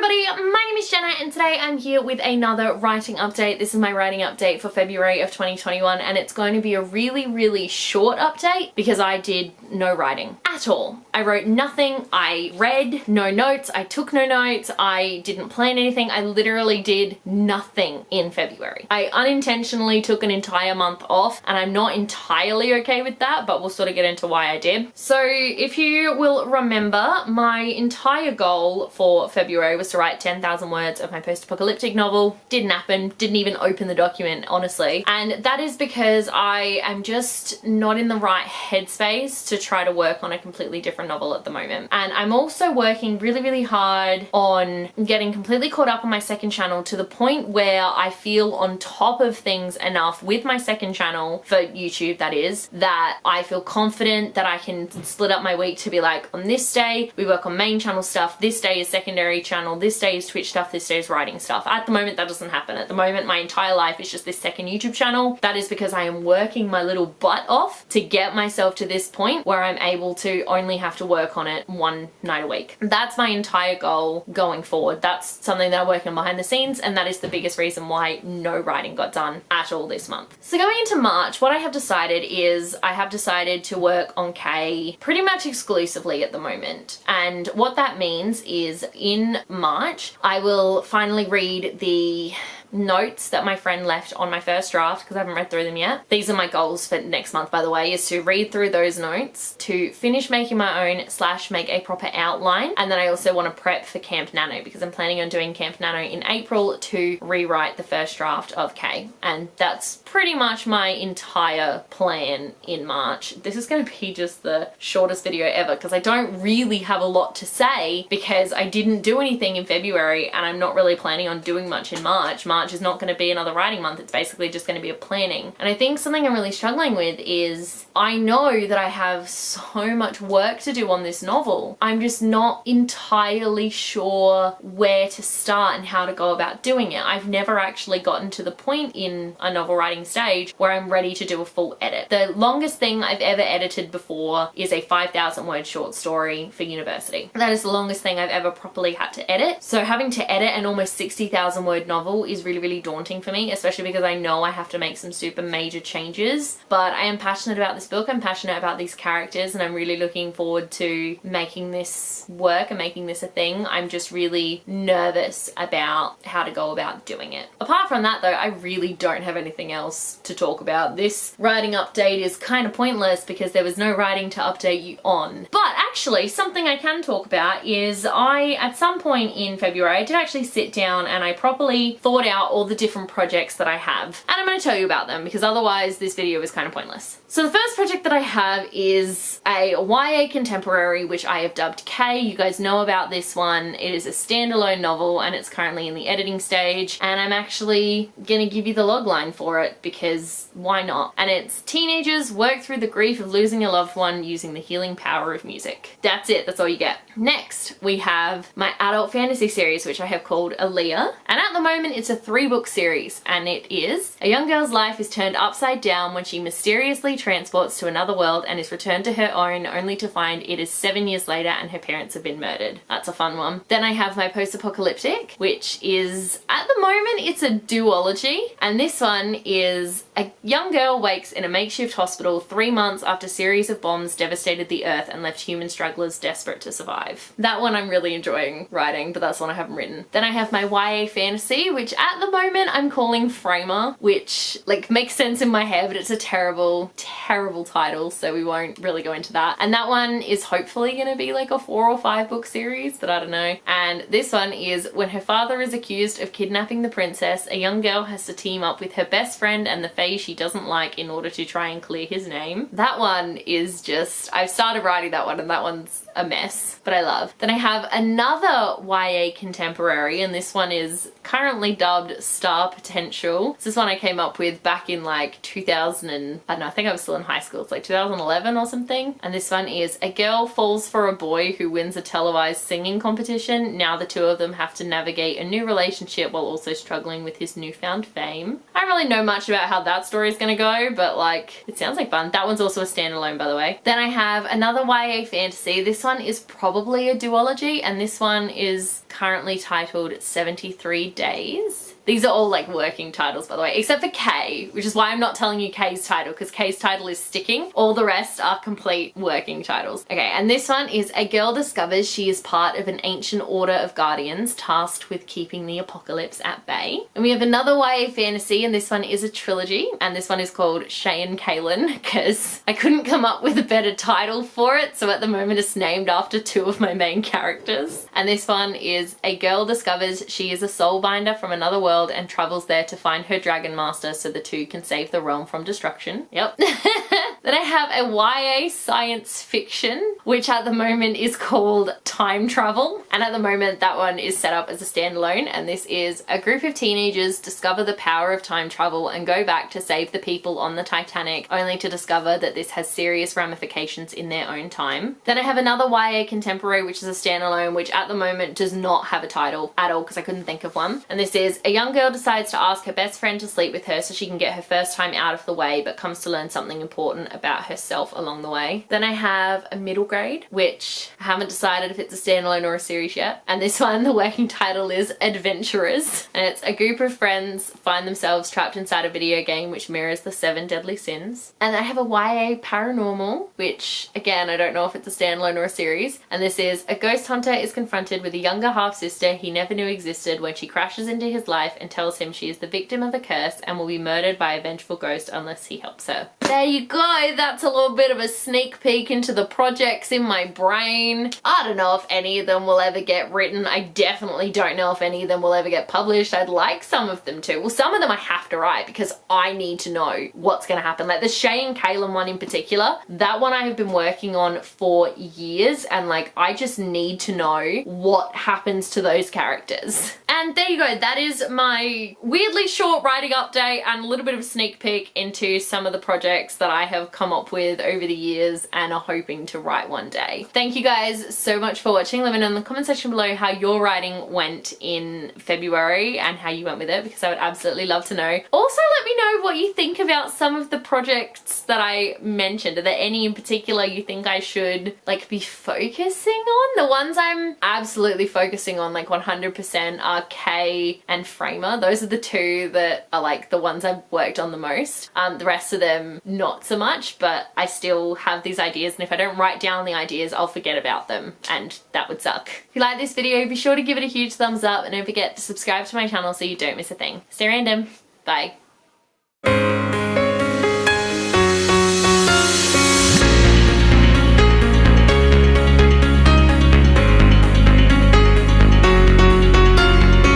everybody, my name is Jenna and today I'm here with another writing update. This is my writing update for February of 2021 and it's going to be a really short update because I did no writing at all. I wrote nothing, I read no notes, I took no notes, I didn't plan anything, I literally did nothing in February. I unintentionally took an entire month off and I'm not entirely okay with that, but we'll sort of get into why I did. So if you will remember, my entire goal for February was to write 10,000 words of my post-apocalyptic novel. Didn't happen, didn't even open the document, honestly. And that is because I am just not in the right headspace to try to work on a completely different novel at the moment. And I'm also working really hard on getting completely caught up on my second channel to the point where I feel on top of things enough with my second channel, for YouTube that is, that I feel confident that I can split up my week to be like, on this day we work on main channel stuff, this day is secondary channel, this day is Twitch stuff, this day is writing stuff. At the moment that doesn't happen. At the moment my entire life is just this second YouTube channel. That is because I am working my little butt off to get myself to this point where I'm able to only have to work on it one night a week. That's my entire goal going forward. That's something that I'm working on behind the scenes and that is the biggest reason why no writing got done at all this month. So going into March, what I have decided is I have decided to work on K pretty much exclusively at the moment. And what that means is in March, I will finally read the notes that my friend left on my first draft because I haven't read through them yet. These are my goals for next month, by the way, is to read through those notes, to finish making my own / make a proper outline, and then I also want to prep for Camp Nano because I'm planning on doing Camp Nano in April to rewrite the first draft of K. And that's pretty much my entire plan in March. This is going to be just the shortest video ever because I don't really have a lot to say because I didn't do anything in February and I'm not really planning on doing much in March. March is not going to be another writing month, it's basically just going to be a planning. And I think something I'm really struggling with is I know that I have so much work to do on this novel. I'm just not entirely sure where to start and how to go about doing it. I've never actually gotten to the point in a novel writing stage where I'm ready to do a full edit. The longest thing I've ever edited before is a 5,000 word short story for university. That is the longest thing I've ever properly had to edit. So having to edit an almost 60,000 word novel is really daunting for me, especially because I know I have to make some super major changes. But I am passionate about this book, I'm passionate about these characters, and I'm really looking forward to making this work and making this a thing. I'm just really nervous about how to go about doing it. Apart from that though, I really don't have anything else to talk about. This writing update is kind of pointless because there was no writing to update you on. But actually, something I can talk about is at some point in February, I did actually sit down and I properly thought out all the different projects that I have. And I'm going to tell you about them because otherwise this video is kind of pointless. So the first project that I have is a YA contemporary, which I have dubbed K. You guys know about this one. It is a standalone novel and it's currently in the editing stage. And I'm actually going to give you the logline for it because why not? And it's teenagers work through the grief of losing a loved one using the healing power of music. That's it. That's all you get. Next, we have my adult fantasy series, which I have called Aaliyah. And at the moment, it's a 3-book series and it is: a young girl's life is turned upside down when she mysteriously transports to another world and is returned to her own only to find it is 7 years later and her parents have been murdered. That's a fun one. Then I have my post-apocalyptic, which is, at the moment, it's a duology, and this one is a young girl wakes in a makeshift hospital 3 months after a series of bombs devastated the earth and left human strugglers desperate to survive. That one I'm really enjoying writing, but that's one I haven't written. Then I have my YA fantasy, which at the moment I'm calling Framer, which like makes sense in my head, but it's a terrible title, so we won't really go into that. And that one is hopefully going to be like a 4 or 5 book series, but I don't know. And this one is: when her father is accused of kidnapping the princess, a young girl has to team up with her best friend and the fae she doesn't like in order to try and clear his name. That one is just, I've started writing that one and that one's a mess, but I love. Then I have another YA contemporary, and this one is currently dubbed dubbed Star Potential. This is one I came up with back in like 2000 and, I don't know, I think I was still in high school. It's like 2011 or something. And this one is a girl falls for a boy who wins a televised singing competition. Now the two of them have to navigate a new relationship while also struggling with his newfound fame. I don't really know much about how that story is gonna go, but like, it sounds like fun. That one's also a standalone, by the way. Then I have another YA fantasy. This one is probably a duology, and this one is currently titled 73 Days. These are all like working titles, by the way, except for K, which is why I'm not telling you K's title, because K's title is sticking. All the rest are complete working titles. Okay, and this one is a girl discovers she is part of an ancient order of guardians tasked with keeping the apocalypse at bay. And we have another YA fantasy, and this one is a trilogy, and this one is called Shay and Kaylin, because I couldn't come up with a better title for it, so at the moment it's named after two of my main characters. And this one is a girl discovers she is a soulbinder from another world and travels there to find her dragon master so the two can save the realm from destruction. Yep. Then I have a YA science fiction, which at the moment is called Time Travel. And at the moment that one is set up as a standalone, and this is a group of teenagers discover the power of time travel and go back to save the people on the Titanic, only to discover that this has serious ramifications in their own time. Then I have another YA contemporary, which is a standalone, which at the moment does not have a title at all because I couldn't think of one. And this is a young girl decides to ask her best friend to sleep with her so she can get her first time out of the way, but comes to learn something important about herself along the way. Then I have a middle grade, which I haven't decided if it's a standalone or a series yet. And this one, the working title is Adventurers. And it's a group of friends find themselves trapped inside a video game which mirrors the 7 deadly sins. And I have a YA paranormal, which again, I don't know if it's a standalone or a series. And this is a ghost hunter is confronted with a younger half sister he never knew existed when she crashes into his life and tells him she is the victim of a curse and will be murdered by a vengeful ghost unless he helps her. There you go, that's a little bit of a sneak peek into the projects in my brain. I don't know if any of them will ever get written. I definitely don't know if any of them will ever get published. I'd like some of them to. Well, some of them I have to write because I need to know what's gonna happen. Like the Shay and Kaylin one in particular, that one I have been working on for years, and like I just need to know what happens to those characters. And there you go, that is my weirdly short writing update and a little bit of a sneak peek into some of the projects that I have come up with over the years and are hoping to write one day. Thank you guys so much for watching. Let me know in the comment section below how your writing went in February and how you went with it, because I would absolutely love to know. Also, let me know what you think about some of the projects that I mentioned. Are there any in particular you think I should like be focusing on? The ones I'm absolutely focusing on like 100% are K and Framer. Those are the two that are like the ones I've worked on the most. The rest of them not so much, but I still have these ideas, and if I don't write down the ideas I'll forget about them, and that would suck. If you like this video, be sure to give it a huge thumbs up and don't forget to subscribe to my channel so you don't miss a thing. Stay random. Bye.